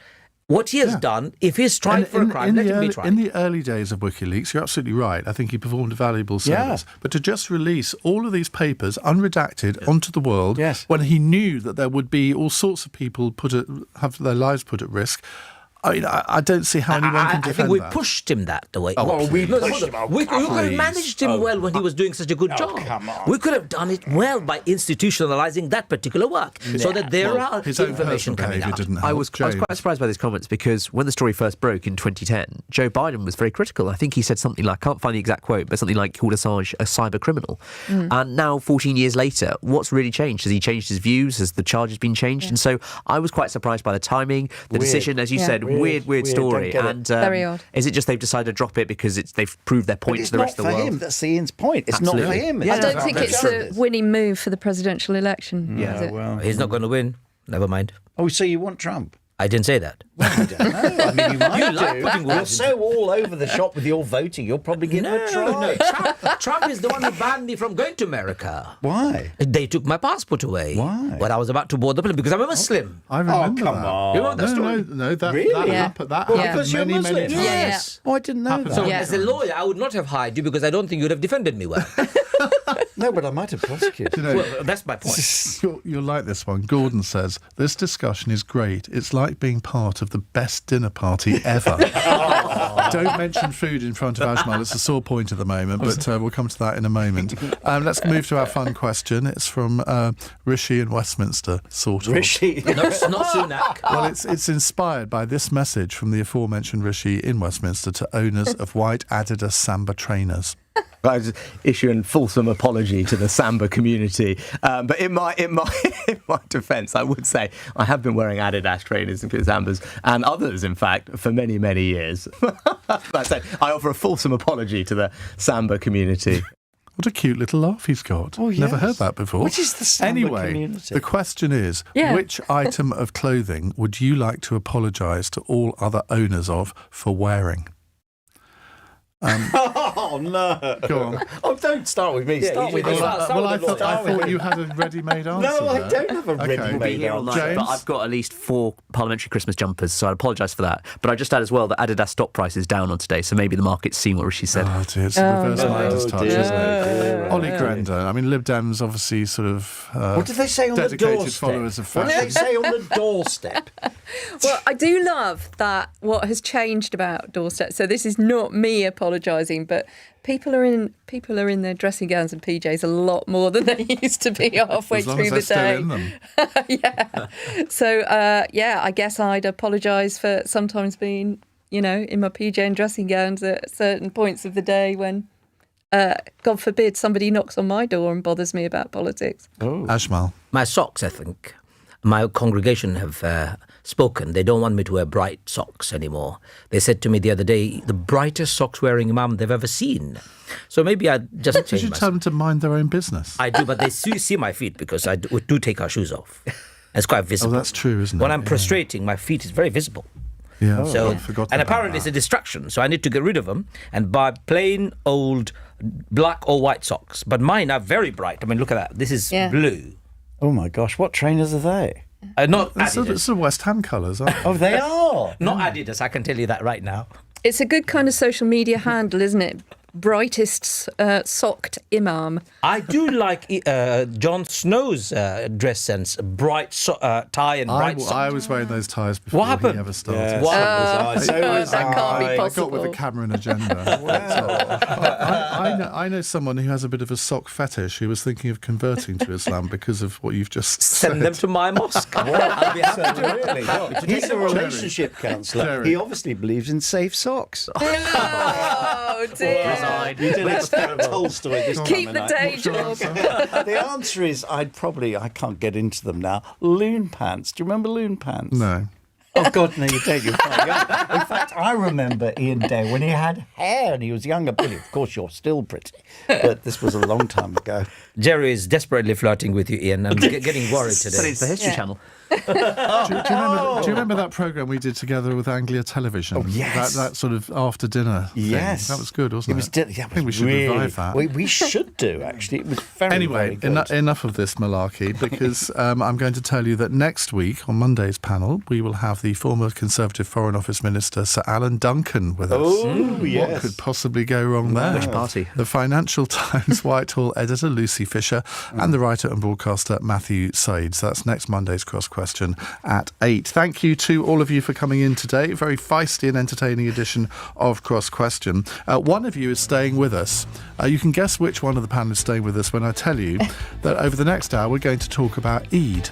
Speaker 3: what he has done, if he's tried for a crime, let him be tried.
Speaker 2: In the early days of WikiLeaks, you're absolutely right. I think he performed a valuable service.
Speaker 4: Yeah.
Speaker 2: But to just release all of these papers unredacted onto the world,
Speaker 4: Yes.
Speaker 2: when he knew that there would be all sorts of people have their lives put at risk, I don't see how anyone can
Speaker 3: I
Speaker 2: defend
Speaker 3: think we
Speaker 2: that.
Speaker 3: pushed him that way.
Speaker 4: we
Speaker 3: No,
Speaker 4: pushed
Speaker 3: hold
Speaker 4: him.
Speaker 3: on.
Speaker 4: Oh,
Speaker 3: We could have
Speaker 2: please.
Speaker 3: managed him well when he was doing such a good job.
Speaker 4: come on.
Speaker 3: We could have done it well by institutionalizing that particular work, so that there are
Speaker 2: His own
Speaker 3: information
Speaker 2: personal
Speaker 3: coming
Speaker 2: behaviour
Speaker 3: out.
Speaker 2: didn't help.
Speaker 6: I was quite surprised by these comments because when the story first broke in 2010, Joe Biden was very critical. I think he said something like, I can't find the exact quote, but something like he called Assange a cyber criminal. And now, 14 years later, what's really changed? Has he changed his views? Has the charges been changed? And so I was quite surprised by the timing, the decision, as you said, weird story. And
Speaker 5: Very odd.
Speaker 6: Is it just they've decided to drop it because they've proved their point to the rest of the
Speaker 4: It's not for
Speaker 6: world?
Speaker 4: him. That's Ian's point. It's not
Speaker 6: Absolutely.
Speaker 4: for him.
Speaker 5: I don't think it's a winning move for the presidential election. is it?
Speaker 4: Well,
Speaker 3: He's not going to win. Never mind.
Speaker 4: oh, so you want Trump?
Speaker 3: I didn't say that.
Speaker 4: I don't know. I mean, you might
Speaker 3: like putting
Speaker 4: do. You're
Speaker 3: words
Speaker 4: so all over the shop with your voting. You'll probably give it a try.
Speaker 3: Trump is the one who banned me from going to America.
Speaker 4: Why?
Speaker 3: They took my passport away.
Speaker 4: Why?
Speaker 3: When I was about to board the plane because I'm a Muslim.
Speaker 2: I remember
Speaker 4: come
Speaker 2: that.
Speaker 4: on.
Speaker 3: You remember that story?
Speaker 2: No, that
Speaker 4: Really?
Speaker 5: Yeah.
Speaker 2: happened. That
Speaker 5: Well,
Speaker 2: happened
Speaker 4: because you're
Speaker 2: many, many
Speaker 4: Muslim.
Speaker 2: times.
Speaker 3: Yes.
Speaker 4: Oh, I didn't know that.
Speaker 3: So
Speaker 5: Yeah.
Speaker 3: as a lawyer, I would not have hired you because I don't think you'd have defended me well.
Speaker 4: No, but I might have prosecuted.
Speaker 2: You know,
Speaker 3: Well, that's my point.
Speaker 2: you'll like this one. Gordon says, this discussion is great. It's like being part of the best dinner party ever. Don't mention food in front of Ajmal. It's a sore point at the moment, but we'll come to that in a moment. Let's move to our fun question. It's from Rishi in Westminster, sort of.
Speaker 4: Rishi.
Speaker 3: No, it's not Sunak.
Speaker 2: Well, it's inspired by this message from the aforementioned Rishi in Westminster to owners of white Adidas Samba trainers.
Speaker 9: I was issuing fulsome apology to the Samba community, but in my defence, I would say I have been wearing Adidas trainers and Sambas and others, in fact, for many, many years. I offer a fulsome apology to the Samba community.
Speaker 2: What a cute little laugh he's got.
Speaker 4: Oh,
Speaker 2: Never
Speaker 4: yes.
Speaker 2: heard that before.
Speaker 4: Which is the Samba
Speaker 2: Anyway,
Speaker 4: community?
Speaker 2: the question is,
Speaker 5: Yeah.
Speaker 2: which item of clothing would you like to apologise to all other owners of for wearing?
Speaker 4: Oh, no.
Speaker 2: Go on.
Speaker 4: Oh, don't start with me. Start with you.
Speaker 2: I thought you had a ready-made answer.
Speaker 4: No, I
Speaker 2: there.
Speaker 4: don't have a
Speaker 2: Okay.
Speaker 4: ready-made
Speaker 6: Be here all night,
Speaker 2: James?
Speaker 6: but I've got at least 4 parliamentary Christmas jumpers, so I apologise for that. But I just add as well that Adidas stock price is down on today, so maybe the market's seen what Rishi said.
Speaker 2: Oh, dear, it's a reverse
Speaker 4: no.
Speaker 2: Midas touch,
Speaker 4: dear.
Speaker 2: isn't it? Ollie
Speaker 4: No.
Speaker 2: Grenda. I mean, Lib Dems obviously sort of
Speaker 4: What did they say on the
Speaker 2: dedicated
Speaker 4: doorstep?
Speaker 2: followers of
Speaker 4: What did they
Speaker 2: fashion.
Speaker 4: say on the doorstep?
Speaker 5: Well, I do love that what has changed about doorstep. So this is not me apologising, but people are in their dressing gowns and PJs a lot more than they used to be halfway
Speaker 2: As long
Speaker 5: through
Speaker 2: as
Speaker 5: the
Speaker 2: they're still
Speaker 5: day.
Speaker 2: in them.
Speaker 5: Yeah. So I guess I'd apologise for sometimes being, in my PJ and dressing gowns at certain points of the day when, God forbid, somebody knocks on my door and bothers me about politics.
Speaker 2: Ajmal.
Speaker 3: My socks, I think. My congregation have spoken. They don't want me to wear bright socks anymore. They said to me the other day, the brightest socks wearing imam they've ever seen. So maybe I just
Speaker 2: You
Speaker 3: change
Speaker 2: should
Speaker 3: my
Speaker 2: tell them to mind their own business.
Speaker 3: I do, but they see my feet because we do take our shoes off. It's quite
Speaker 2: Oh,
Speaker 3: visible.
Speaker 2: that's true, isn't it?
Speaker 3: When I'm
Speaker 2: Yeah.
Speaker 3: prostrating, my feet is very visible.
Speaker 2: Yeah,
Speaker 3: So,
Speaker 2: I forgot
Speaker 3: and
Speaker 2: about
Speaker 3: apparently it's
Speaker 2: that.
Speaker 3: a distraction. So I need to get rid of them and buy plain old black or white socks. But mine are very bright. I mean, look at that. This is
Speaker 5: Yeah.
Speaker 3: blue.
Speaker 4: Oh, my gosh. What trainers are they?
Speaker 3: Not
Speaker 2: It's
Speaker 3: Adidas.
Speaker 2: the West Ham colours, aren't they?
Speaker 4: Oh, they are.
Speaker 3: Not Adidas. I can tell you that right now.
Speaker 5: It's a good kind of social media handle, isn't it? Brightest socked imam.
Speaker 3: I do like Jon Snow's dress sense, bright tie and bright socks.
Speaker 2: I was wearing those ties before
Speaker 3: What happened?
Speaker 2: he ever started.
Speaker 3: What?
Speaker 5: that can't be
Speaker 2: I got with
Speaker 5: possible.
Speaker 2: the Cameron agenda. I know someone who has a bit of a sock fetish who was thinking of converting to Islam because of what you've just said.
Speaker 3: Send them to my mosque. I'll be happy to.
Speaker 4: He's a relationship counsellor.
Speaker 2: Jerry.
Speaker 4: He obviously believes in safe socks.
Speaker 5: Oh dear.
Speaker 4: You did expect Tolstoy this
Speaker 5: Keep the day job.
Speaker 4: The answer is I can't get into them now. Loon pants. Do you remember loon pants?
Speaker 2: No.
Speaker 4: Oh, God, no, you don't. You're quite young. In fact, I remember Iain Dale when he had hair and he was younger. Billy, of course, you're still pretty. But this was a long time ago.
Speaker 3: Jerry is desperately flirting with you, Ian. I'm getting worried
Speaker 6: But
Speaker 3: today.
Speaker 6: it's the History
Speaker 5: Yeah.
Speaker 6: Channel.
Speaker 2: Do you remember that programme we did together with Anglia Television?
Speaker 4: Oh, yes.
Speaker 2: That sort of after dinner thing?
Speaker 4: Yes.
Speaker 2: That was good, wasn't it?
Speaker 4: Yeah,
Speaker 2: I think we should
Speaker 4: really,
Speaker 2: revive that.
Speaker 4: We should do, actually. It was very,
Speaker 2: Anyway,
Speaker 4: very good.
Speaker 2: enough of this malarkey, because I'm going to tell you that next week, on Monday's panel, we will have the former Conservative Foreign Office Minister, Sir Alan Duncan, with us.
Speaker 4: Oh, yes.
Speaker 2: What could possibly go wrong there?
Speaker 6: Which party?
Speaker 2: The Financial Times Whitehall editor, Lucy Fisher, and the writer and broadcaster, Matthew Said. So that's next Monday's Cross Question at 8. Thank you to all of you for coming in today. Very feisty and entertaining edition of Cross Question. One of you is staying with us. You can guess which one of the panel is staying with us when I tell you that over the next hour we're going to talk about Eid.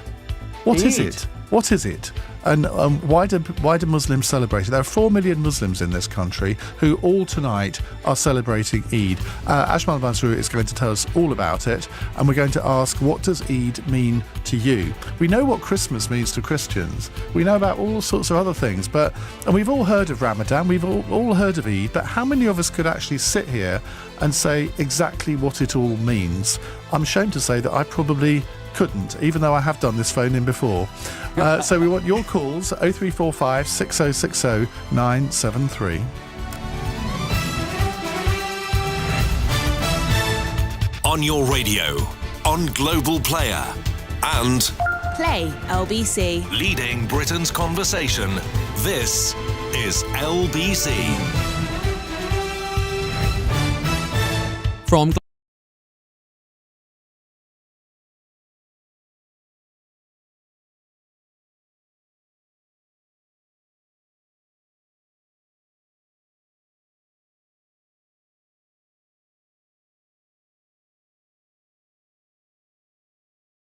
Speaker 2: What is
Speaker 4: Eid?
Speaker 2: it? What is it? And why do Muslims celebrate it? There are 4 million Muslims in this country who all tonight are celebrating Eid. Ajmal Masroor is going to tell us all about it, and we're going to ask, what does Eid mean to you? We know what Christmas means to Christians. We know about all sorts of other things, and we've all heard of Ramadan, we've all heard of Eid, but how many of us could actually sit here and say exactly what it all means? I'm ashamed to say that I probably couldn't, even though I have done this phone in before. So we want your calls, 0345 6060 973.
Speaker 1: On your radio, on Global Player, and
Speaker 10: Play LBC.
Speaker 1: leading Britain's conversation. This is LBC.
Speaker 7: From